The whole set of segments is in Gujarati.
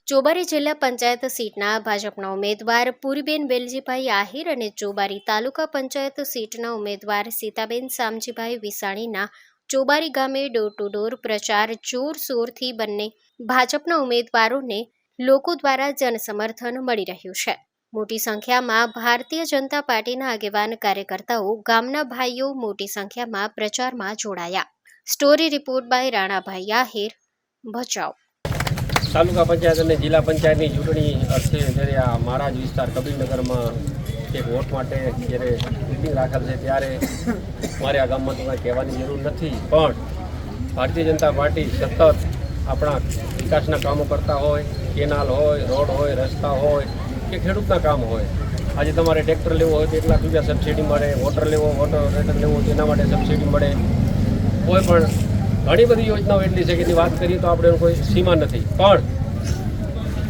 ચોબારી જિલ્લા પંચાયત સીટના ભાજપના ઉમેદવાર પૂરીબેન વેલજીભાઈ આહિર અને ચોબારી તાલુકા પંચાયત સીટના ઉમેદવાર સીતાબેન શામજીભાઈ વિસાણીના ચોબારી ગામે ડોર ટુ ડોર પ્રચાર જોરશોરથી બંને ભાજપના ઉમેદવારોને લોકો દ્વારા જનસમર્થન મળી રહ્યું છે। મોટી સંખ્યામાં ભારતીય જનતા પાર્ટીના આગેવાન કાર્યકર્તાઓ ગામના ભાઈઓ મોટી સંખ્યામાં પ્રચારમાં જોડાયા। Story report by Ranabhai Ahir, Bhachau. Taluka panchayat અને જિલ્લા પંચાયતની ચૂંટણી અર્થે જ્યારે આ મારા જ વિસ્તાર કબીરનગરમાં એક વોટ માટે જ્યારે મિટિંગ રાખેલ છે ત્યારે મારે આ ગામમાં તો કાંઈ કહેવાની જરૂર નથી, પણ ભારતીય જનતા પાર્ટી સતત આપણા વિકાસના કામો કરતા હોય, કેનાલ હોય, રોડ હોય, રસ્તા હોય કે ખેડૂતના કામ હોય। આજે તમારે ટ્રેક્ટર લેવો હોય તો 1 લાખ રૂપિયા સબસિડી મળે, વોટર લેવો લેવો તેના માટે સબસિડી મળે, કોઈ પણ ઘણી બધી યોજનાઓ એટલી છે કે એની વાત કરીએ તો આપણે કોઈ સીમા નથી। પણ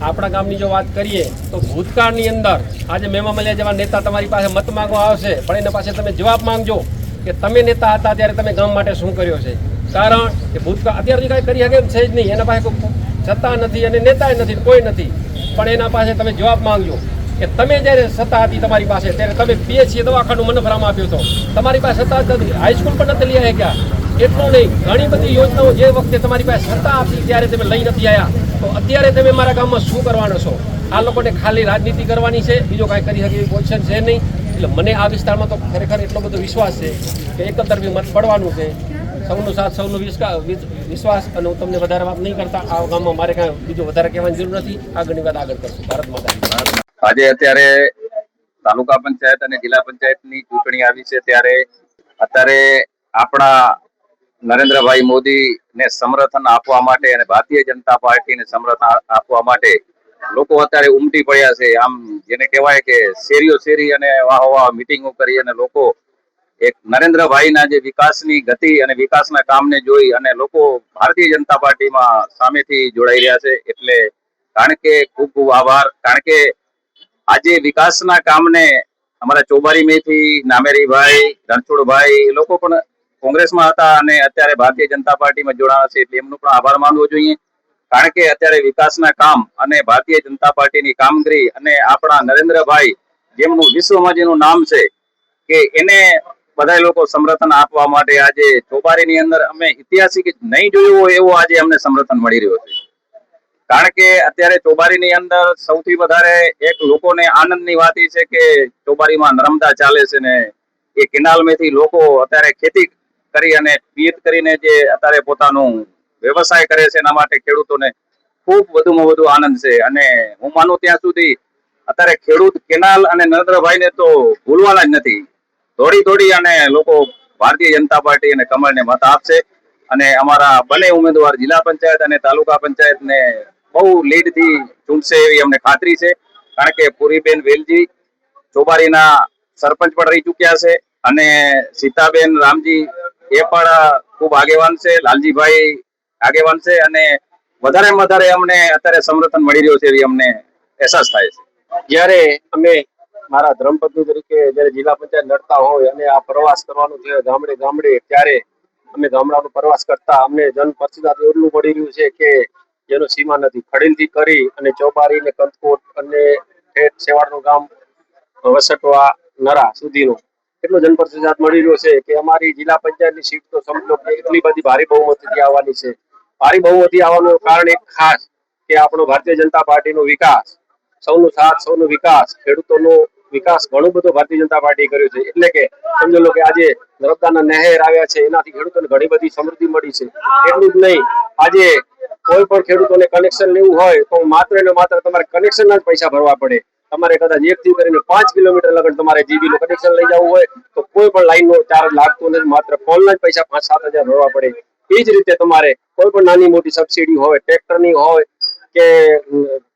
આપણા ગામની જો વાત કરીએ તો ભૂતકાળની અંદર આજે મેમા મલિયા જેવા નેતા તમારી પાસે મત માંગવા આવશે, પણ એના પાસે તમે જવાબ માંગજો કે તમે નેતા હતા ત્યારે તમે ગામ માટે શું કર્યો છે। કારણ કે ભૂતકાળ અત્યારે કાંઈ કરી શકે એમ છે જ નહીં, એના પાસે કોઈ સત્તા નથી અને નેતાય નથી, કોઈ નથી, પણ એના પાસે તમે જવાબ માંગજો કે તમે જ્યારે સત્તા હતી તમારી પાસે ત્યારે તમે PHC દવાખાનું મનફરામાં આપ્યું હતો, તમારી પાસે સત્તા નથી, હાઈસ્કૂલ પણ નથી લઈ શક્યા। એટલું નહીં, ઘણી બધી યોજનાઓ જે વખતે તમારી પાસે સત્તા હતી ત્યારે તમે લઈ નથી આવ્યા, તો અત્યારે તમે મારા ગામમાં શું કરવાનો છો? આ લોકોને ખાલી રાજનીતિ કરવાની છે, બીજો કાંઈ કરી શકે એવી પોઝિશન છે નહીં। એટલે મને આ વિસ્તારમાં તો ખરેખર એટલો બધો વિશ્વાસ છે કે એકતરફી મત પડવાનું છે। સૌનો સાથ, સૌનો વિશ્વાસ, અને હું તમને વધારે વાત નહીં કરતા, આ ગામમાં મારે કાંઈ બીજું વધારે કહેવાની જરૂર નથી, આગળની વાત આગળ કરશું। ભારત માતા। આજે અત્યારે તાલુકા પંચાયત અને જિલ્લા પંચાયતની ચૂંટણી આવી છે, ત્યારે અત્યારે આપણા નરેન્દ્રભાઈ મોદીને સમર્થન આપવા માટે અને ભારતીય જનતા પાર્ટીને સમર્થન આપવા માટે લોકો અત્યારે ઉમટી પડ્યા છે। આમ જેને કહેવાય કે શેરીઓ શેરી અને વાહ મિટિંગો કરી અને લોકો એક નરેન્દ્રભાઈના જે વિકાસની ગતિ અને વિકાસના કામને જોઈ અને લોકો ભારતીય જનતા પાર્ટીમાં સામેથી જોડાઈ રહ્યા છે। એટલે કારણ કે ખૂબ ખૂબ આભાર, કારણ કે આજે વિકાસના કામને અમારા ચોબારીમાંથી નામેરીભાઈ, રણછોડભાઈ એ લોકો પણ કોંગ્રેસમાં હતા અને અત્યારે ભારતીય જનતા પાર્ટીમાં જોડાયા છે, એટલે એમનો પણ આભાર માનવો જોઈએ। કારણ કે અત્યારે વિકાસના કામ અને ભારતીય જનતા પાર્ટીની કામગીરી અને આપણા નરેન્દ્રભાઈ જેમનું વિશ્વમાં જેનું નામ છે કે એને બધા લોકો સમર્થન આપવા માટે આજે ચોબારીની અંદર અમે ઐતિહાસિક નહીં જોયું હોય એવો આજે અમને સમર્થન મળી રહ્યો છે। કારણ કે અત્યારે ચોબારીની અંદર સૌથી વધારે એક લોકોને આનંદની વાત એ છે કે ચોબારીમાં નર્મદા ચાલે છે ને એ કેનાલમાંથી લોકો અત્યારે ખેતી કરી અને પિયત કરીને જે અત્યારે પોતાનું વ્યવસાય કરે છે, એના માટે ખેડૂતોને ખૂબ વધુમાં વધુ આનંદ છે। અને હું માનું ત્યાં સુધી અત્યારે ખેડૂત કેનાલ અને નરેન્દ્રભાઈને તો ભૂલવાના જ નથી। દોડી અને લોકો ભારતીય જનતા પાર્ટી અને કમળને મત આપશે અને અમારા બંને ઉમેદવાર જિલ્લા પંચાયત અને તાલુકા પંચાયતને બહુ લીડથી ચૂંટશે એવી અમને ખાતરી છે। કારણ કે પૂરીબેન વેલજી ચોબારીના સરપંચ પણ રહી ચૂક્યા છે અને સીતાબેન રામજી એ પણ ખૂબ આગેવાન છે, લાલજીભાઈ આગેવાન છે, અને વધારેમાં વધારે અમને અત્યારે સમર્થન મળી રહ્યું છે એવી અમને અહેસાસ થાય છે। જ્યારે અમે મારા ધર્મપત્ની તરીકે જ્યારે જિલ્લા પંચાયત લડતા હોય અને આ પ્રવાસ કરવાનું છે ગામડે ગામડે, ત્યારે અમે ગામડાનો પ્રવાસ કરતા અમને જનપ્રતિનિધિ એટલું મળી રહ્યું છે કે જેનો સીમા નથી। ખડીલથી કરી અને ચોબારી ને કંથકોટ અને સેવાડનું ગામ વસટવા નરા સુધીનો એટલો જનપ્રતિસાદ મળી રહ્યો છે કે અમારી જિલ્લા પંચાયતની સીટ તો સમજો કે એટલી બધી ભારે બહુમતીથી આવવાની છે। ભારે બહુમતી આવવાનું કારણ એક ખાસ કે આપણો ભારતીય જનતા પાર્ટીનો વિકાસ, સૌનો સાથ, સૌનો વિકાસ, ખેડૂતોનો વિકાસ ઘણો બધો ભારતીય જનતા પાર્ટી કર્યો છે। એટલે કે સમજો લો કે આજે નર્મદાના નહેર આવ્યા છે, એનાથી ખેડૂતોને ઘણી બધી સમૃદ્ધિ મળી છે। એટલું જ નહીં, આજે કોઈ પણ ખેડૂતોને કનેક્શન લેવું હોય તો માત્ર ને માત્ર તમારે કનેક્શનના જ પૈસા ભરવા પડે। તમારે કદાચ 1 થી કરીને 5 કિલોમીટર લગન તમારે GB નું કનેક્શન લઈ જવું હોય તો કોઈ પણ લાઈનનો ચાર્જ લાગતો નથી, માત્ર ફોનના જ પૈસા 5-7 હજાર ભરવા પડે। એ જ રીતે તમારે કોઈ પણ નાની મોટી સબસિડી હોય, ટ્રેક્ટરની હોય કે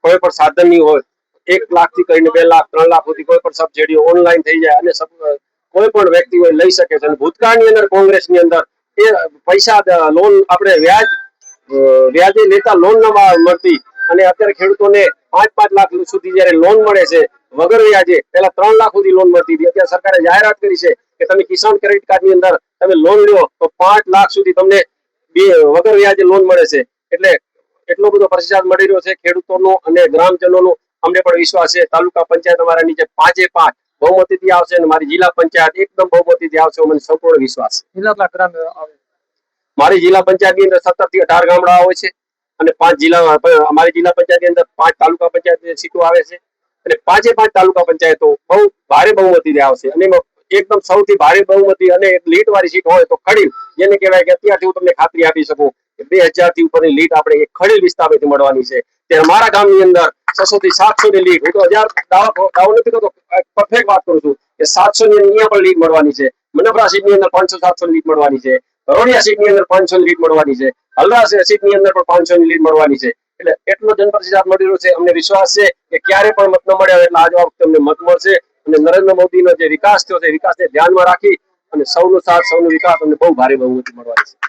કોઈ પણ સાધનની હોય, 1 લાખથી કરીને 2 લાખ 3 લાખ સુધી કોઈ પણ સબસિડી ઓનલાઈન થઈ જાય અને કોઈ પણ વ્યક્તિ હોય લઈ શકે છે। અને ભૂતકાળની અંદર કોંગ્રેસની અંદર એ પૈસા લોન આપણે વ્યાજે લેતા લોન ન મળતી અને અત્યારે ખેડૂતોને 5-5 લાખ સુધી જયારે લોન મળે છે વગર વ્યાજે, પહેલા 3 લાખ સુધી લોન મળતી હતી, અત્યારે સરકારે જાહેરાત કરી છે કે તમે કિસાન ક્રેડિટ કાર્ડની અંદર તમે લોન લો તો 5 લાખ સુધી તમને વગર વ્યાજે લોન મળે છે। એટલે એટલો બધો પ્રતિસાદ મળી રહ્યો છે ખેડૂતોનો અને ગ્રામજનોનો. અમને પણ વિશ્વાસ છે તાલુકા પંચાયત અમારા નીચે 5-5 બહુમતીથી આવશે અને મારી જિલ્લા પંચાયત એકદમ બહુમતીથી આવશે. મને સંપૂર્ણ વિશ્વાસ છે. મારી જિલ્લા પંચાયતની અંદર 17 થી 18 ગામડા હોય છે અને 5 જિલ્લા અમારી જિલ્લા પંચાયતની અંદર 5 તાલુકા પંચાયત સીટો આવે છે અને 5-5 તાલુકા પંચાયતો બહુ ભારે બહુમતીથી આવશે. અને એમાં એકદમ સૌથી ભારે બહુમતી અને એક લીડ વાળી સીટ હોય તો ખડીલ, જેને કહેવાય કે અત્યારથી હું તમને ખાતરી આપી શકું કે 2000 થી ઉપરની લીડ આપણે એક ખડીલ વિસ્તારમાંથી મળવાની છે. ત્યારે મારા ગામની અંદર 600 થી 700 ની લીડ, હું તો 1000 દાવો નથી કરતો, પરફેક્ટ વાત કરું છું કે 700 ની અહીંયા પણ લીડ મળવાની છે. મનપરા સીટની અંદર 500-700 લીડ મળવાની છે. રોડિયા સીટની અંદર 500 લીડ મળવાની છે. હલરા સીટની અંદર પણ 500 ની લીડ મળવાની છે. એટલે એટલો જનપ્રતિસાદ મળી રહ્યો છે. અમને વિશ્વાસ છે કે ક્યારે પણ મત ન મળ્યા એટલે આજ વખતે અમને મત મળશે અને નરેન્દ્ર મોદીનો જે વિકાસ થયો છે વિકાસને ધ્યાનમાં રાખી અને સૌનો સાથ સૌનો વિકાસ અમને બહુ ભારે બહુમતી મળવાની છે.